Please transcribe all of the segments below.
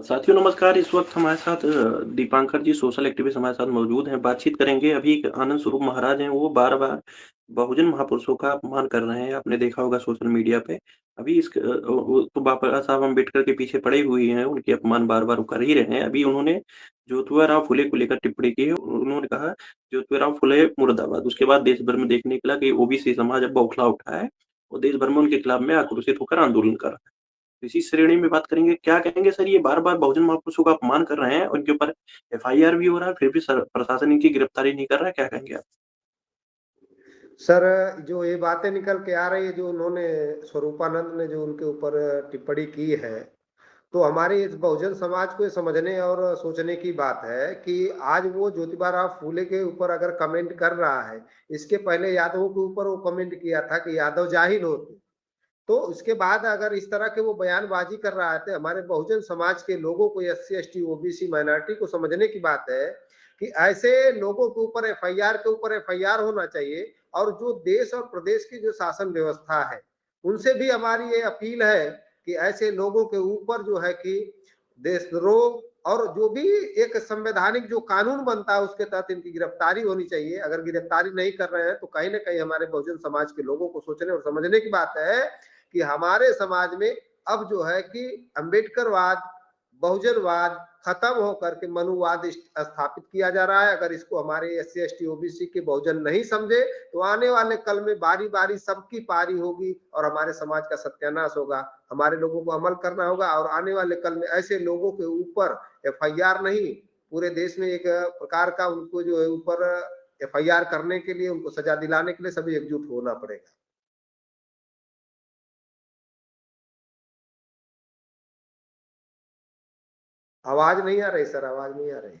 साथियों नमस्कार। इस वक़्त हमारे साथ दीपांकर जी सोशल एक्टिविस्ट हमारे साथ मौजूद हैं। बातचीत करेंगे। अभी एक आनंद स्वरूप महाराज हैं, वो बार-बार बहुजन महापुरुषों का अपमान कर रहे हैं। आपने देखा होगा सोशल मीडिया पे। अभी वो तो बाबा साहब अम्बेडकर के पीछे पड़े हुए हैं, उनके अपमान बार-बार वो कर ही रहे हैं। अभी उन्होंने ज्योतिबा फुले को लेकर टिप्पणी की है। उन्होंने कहा ज्योतिबा फुले मुर्दाबाद। उसके बाद देश भर में देखने को मिला कि ओबीसी समाज अब बौखला उठा है और देश भर में उनके खिलाफ में आक्रोशित होकर आंदोलन कर रहा है। इसी श्रेणी में बात करेंगे, क्या कहेंगे सर, ये बार-बार बहुजन महापुरुषों का अपमान कर रहे हैं, उनके ऊपर एफआईआर भी हो रहा है, फिर भी प्रशासन इनकी गिरफ्तारी नहीं कर रहा है, क्या कहेंगे आप? सर, जो ये बातें निकल के आ रही है, जो उन्होंने स्वरूपानंद ने जो उनके ऊपर टिप्पणी की है, तो हमारे इस बहुजन समाज को ये समझने और सोचने की बात है कि आज वो ज्योतिबा राव फूले के ऊपर अगर कमेंट कर रहा है, इसके पहले यादवों के ऊपर वो कमेंट किया था कि यादव जाहिल होते। तो उसके बाद अगर इस तरह के वो बयानबाजी कर रहा है, तो हमारे बहुजन समाज के लोगों को, एससी, एसटी, ओबीसी, माइनॉरिटी को समझने की बात है कि ऐसे लोगों के ऊपर एफआईआर के ऊपर एफआईआर होना चाहिए। और जो देश और प्रदेश की जो शासन व्यवस्था है, उनसे भी हमारी ये अपील है कि ऐसे लोगों के ऊपर जो है कि देशद्रोह और जो भी एक संवैधानिक जो कानून बनता है उसके तहत इनकी गिरफ्तारी होनी चाहिए। अगर गिरफ्तारी नहीं कर रहे हैं तो कहीं ना कहीं हमारे बहुजन समाज के लोगों को सोचने और समझने की बात है कि हमारे समाज में अब जो है कि अम्बेडकरवाद, बहुजनवाद खत्म होकर के मनुवाद स्थापित किया जा रहा है। अगर इसको हमारे S C, S T, OBC के बहुजन नहीं समझे तो आने वाले कल में बारी बारी सबकी पारी होगी और हमारे समाज का सत्यानाश होगा। हमारे लोगों को अमल करना होगा और आने वाले कल में ऐसे लोगों के ऊपर एफआईआर नहीं, पूरे देश में एक प्रकार का उनको जो है ऊपर एफआईआर करने के लिए, उनको सजा दिलाने के लिए सभी एकजुट होना पड़ेगा। आवाज नहीं आ रही सर, आवाज नहीं आ रही।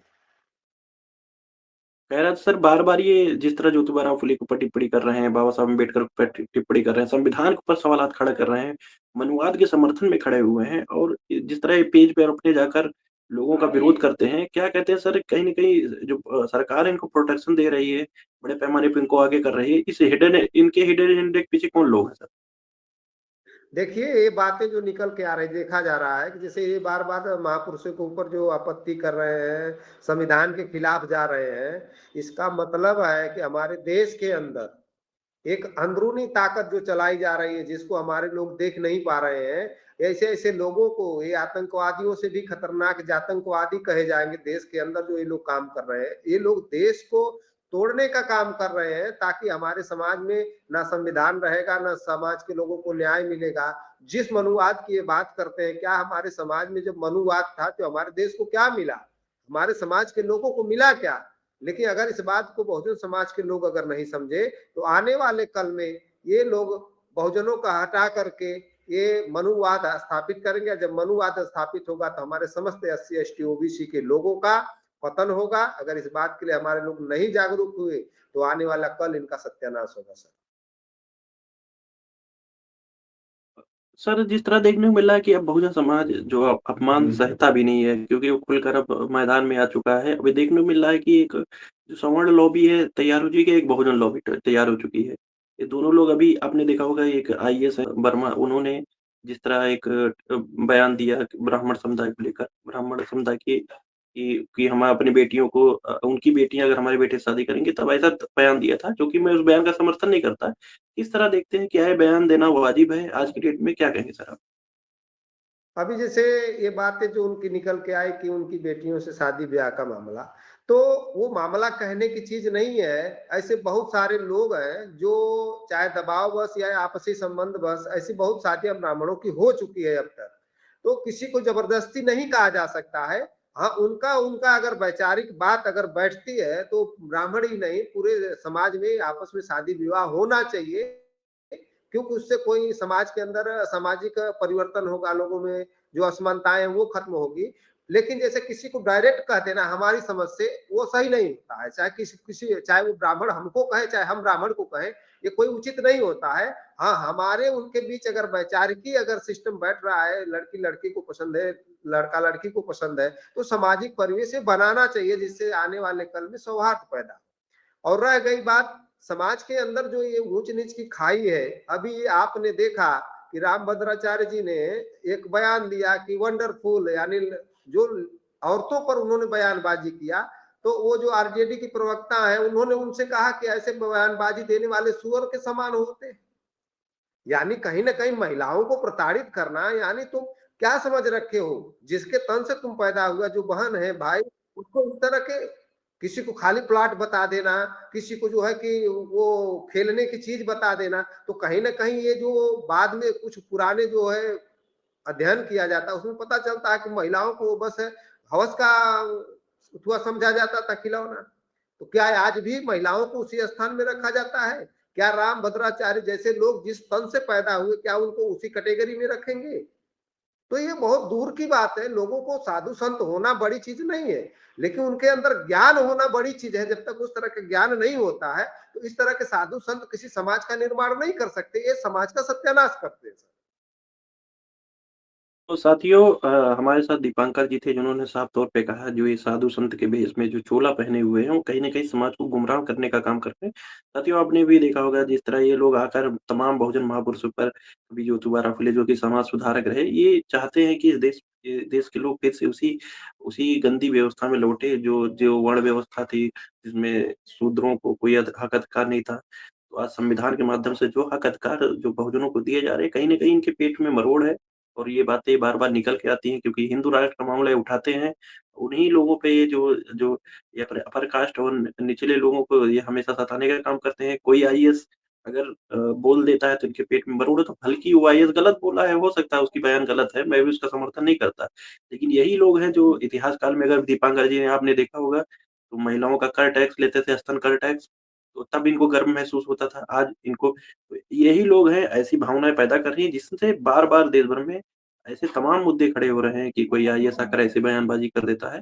कह रहा था सर, बार-बार ये जिस तरह ज्योतिबा फुले के ऊपर टिप्पणी कर रहे हैं, बाबा साहब अम्बेडकर पे टिप्पणी कर रहे हैं, संविधान के ऊपर सवालात खड़ा कर रहे हैं, मनुवाद के समर्थन में खड़े हुए हैं और जिस तरह ये पेज पे अपने जाकर लोगों का विरोध करते हैं, क्या कहते हैं सर, कहीं न कहीं जो सरकार है इनको प्रोटेक्शन दे रही है, बड़े पैमाने पे इनको आगे कर रही है। इनके हिडन एजेंडे के पीछे कौन लोग हैं सर? देखिए, ये बातें जो निकल के आ रही, देखा जा रहा है कि जैसे ये बार बार महापुरुषों के ऊपर जो आपत्ति कर रहे हैं, संविधान के खिलाफ जा रहे हैं, इसका मतलब है कि हमारे देश के अंदर एक अंदरूनी ताकत जो चलाई जा रही है, जिसको हमारे लोग देख नहीं पा रहे हैं। ऐसे ऐसे लोगों को, ये आतंकवादियों से भी खतरनाक आतंकवादी कहे जाएंगे देश के अंदर, जो ये लोग काम कर रहे हैं। ये लोग देश को तोड़ने का काम कर रहे हैं ताकि हमारे समाज में ना संविधान रहेगा, ना समाज के लोगों को न्याय मिलेगा। जिस मनुवाद की ये बात करते हैं, क्या हमारे समाज में जब मनुवाद था तो हमारे देश को क्या मिला, हमारे समाज के लोगों को मिला क्या? लेकिन अगर इस बात को बहुजन समाज के लोग अगर नहीं समझे तो आने वाले कल में ये लोग बहुजनों का हटा करके ये मनुवाद स्थापित करेंगे। जब मनुवाद स्थापित होगा तो हमारे समस्त S C, S T, OBC के लोगों का पतन होगा। अगर इस बात के लिए हमारे लोग नहीं जागरूक हुए तो आने वाला कल इनका सत्यानाश होगा सर। सर, जिस तरह देखने को मिल रहा है कि अब बहुजन समाज जो अपमान सहता भी नहीं है, क्योंकि वो खुलकर अब मैदान में आ चुका है। अभी देखने को मिल रहा है कि एक जो सवर्ण लॉबी है तैयार हो चुकी है, एक बहुजन लॉबी तैयार हो चुकी है। ये दोनों लोग, अभी आपने देखा होगा, एक आईएएस है वर्मा, उन्होंने जिस तरह एक बयान दिया ब्राह्मण समुदाय को लेकर, ब्राह्मण समुदाय की कि हम अपनी बेटियों को उनकी बेटियाँ अगर हमारे बेटे से शादी करेंगे, तब ऐसा बयान दिया था, जो कि मैं उस बयान का समर्थन नहीं करता। किस तरह देखते हैं, क्या ये बयान देना वाजिब है आज की डेट में? क्या कहेंगे सर आप? अभी जैसे ये बातें जो उनकी निकल के आई कि उनकी बेटियों से शादी ब्याह का मामला, तो वो मामला कहने की चीज नहीं है। ऐसे बहुत सारे लोग हैं जो चाहे दबाव बस या आपसी संबंध बस, ऐसी बहुत शादियां ब्राह्मणों की हो चुकी है अब तक। तो किसी को जबरदस्ती नहीं कहा जा सकता है। हाँ, उनका उनका अगर वैचारिक बात अगर बैठती है तो ब्राह्मण ही नहीं, पूरे समाज में आपस में शादी विवाह होना चाहिए। क्योंकि उससे कोई समाज के अंदर सामाजिक परिवर्तन होगा, लोगों में जो असमानताएं हैं वो खत्म होगी। लेकिन जैसे किसी को डायरेक्ट कह देना हमारी समझ से, वो सही नहीं होता है। चाहे किसी किसी चाहे वो ब्राह्मण हमको कहे, चाहे हम ब्राह्मण को कहें, ये कोई उचित नहीं होता है। हाँ, हमारे उनके बीच अगर वैचारिकी अगर सिस्टम बैठ रहा है, लड़की लड़की को पसंद है, लड़का लड़की को पसंद है, तो सामाजिक परिवेश बनाना चाहिए जिससे आने वाले कल में सौहार्द पैदा। और रह गई बात समाज के अंदर जो ये ऊंच नीच की खाई है, अभी आपने देखा कि रामभद्राचार्य जी ने एक बयान दिया कि वंडरफुल, यानी जो औरतों पर उन्होंने बयानबाजी किया, तो वो जो आरजेडी की प्रवक्ता है, उन्होंने उनसे कहा कि ऐसे बयानबाजी देने वाले सुअर के समान होते हैं। यानी कहीं ना कहीं महिलाओं को प्रताड़ित करना, यानी तुम क्या समझ रखे हो? जिसके तन से तुम पैदा हुआ, जो बहन है, भाई, उसको इस तरह के किसी को खाली प्लॉट बता देना, किसी को जो है कि वो खेलने की चीज बता देना, तो कहीं ना कहीं ये जो बाद में कुछ पुराने जो है अध्ययन किया जाता है, उसमें पता चलता है कि महिलाओं को बस हवस का अथवा समझा जाता था, खिलौना। तो क्या आज भी महिलाओं को उसी स्थान में रखा जाता है? क्या राम भद्राचार्य जैसे लोग जिस तन से पैदा हुए, क्या उनको उसी कैटेगरी में रखेंगे? तो ये बहुत दूर की बात है। लोगों को साधु संत होना बड़ी चीज नहीं है, लेकिन उनके अंदर ज्ञान होना बड़ी चीज है। जब तक उस तरह का ज्ञान नहीं होता है, तो इस तरह के साधु संत किसी समाज का निर्माण नहीं कर सकते, ये समाज का सत्यानाश करते हैं। तो साथियों हमारे साथ दीपांकर जी थे जिन्होंने साफ तौर पे कहा जो ये साधु संत के भेष में जो चोला पहने हुए हैं वो कहीं न कहीं समाज को गुमराह करने का काम करते हैं। साथियों आपने भी देखा होगा जिस तरह ये लोग आकर तमाम बहुजन महापुरुषों पर कभी ज्योतिबा फुले जो कि समाज सुधारक रहे, ये चाहते हैं कि इस देश के लोग फिर से उसी उसी गंदी व्यवस्था में लौटे जो जो वर्ण व्यवस्था थी, जिसमें शूद्रों को कोई हक अधिकार नहीं था। तो आज संविधान के माध्यम से जो हक अधिकार जो बहुजनों को दिए जा रहे हैं, कहीं न कहीं इनके पेट में मरोड़ है। और ये बातें बार-बार निकल के आती हैं क्योंकि हिंदू राष्ट्र का मामला ये उठाते हैं, उन्हीं लोगों पे ये जो जो ये अपर कास्ट और निचले लोगों को ये हमेशा सताने का काम करते हैं। कोई आईएएस अगर बोल देता है तो इनके पेट में मरोड़ है, तो भले वो आईएएस गलत बोला है, हो सकता है उसकी बयान गलत है, मैं भी उसका समर्थन नहीं करता। लेकिन यही लोग हैं जो इतिहास काल में अगर दीपांकर जी ने आपने देखा होगा, तो महिलाओं का कर टैक्स लेते थे, स्तन कर टैक्स, तो तब इनको गर्व महसूस होता था। आज इनको यही लोग हैं, ऐसी भावनाएँ पैदा कर रही हैं जिससे बार-बार देश भर में ऐसे तमाम मुद्दे खड़े हो रहे हैं कि कोई आईएएस आकर ऐसी बयानबाज़ी कर देता है,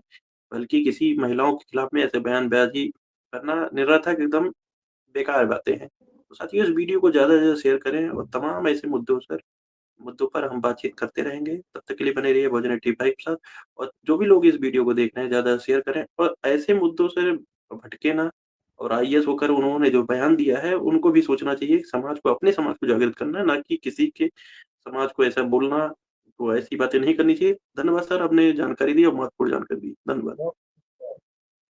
बल्कि किसी महिलाओं के खिलाफ में ऐसे बयानबाज़ी करना निरर्थक एकदम बेकार बातें हैं। तो साथियों इस वीडियो को ज़्यादा से ज़्यादा शेयर करें और तमाम ऐसे मुद्दों पर हम बातचीत करते रहेंगे। तब तक के लिए बने रहिए भोजन 85 के साथ और जो भी लोग इस वीडियो को देख रहे हैं ज़्यादा शेयर करें और ऐसे मुद्दों से भटके ना और आईएएस होकर उन्होंने जो बयान दिया है, उनको भी सोचना चाहिए समाज को अपने समाज को जागृत करना है, ना कि किसी के समाज को ऐसा बोलना, तो ऐसी बातें नहीं करनी चाहिए। धन्यवाद सर, आपने जानकारी दी और महत्वपूर्ण जानकारी दी। धन्यवाद।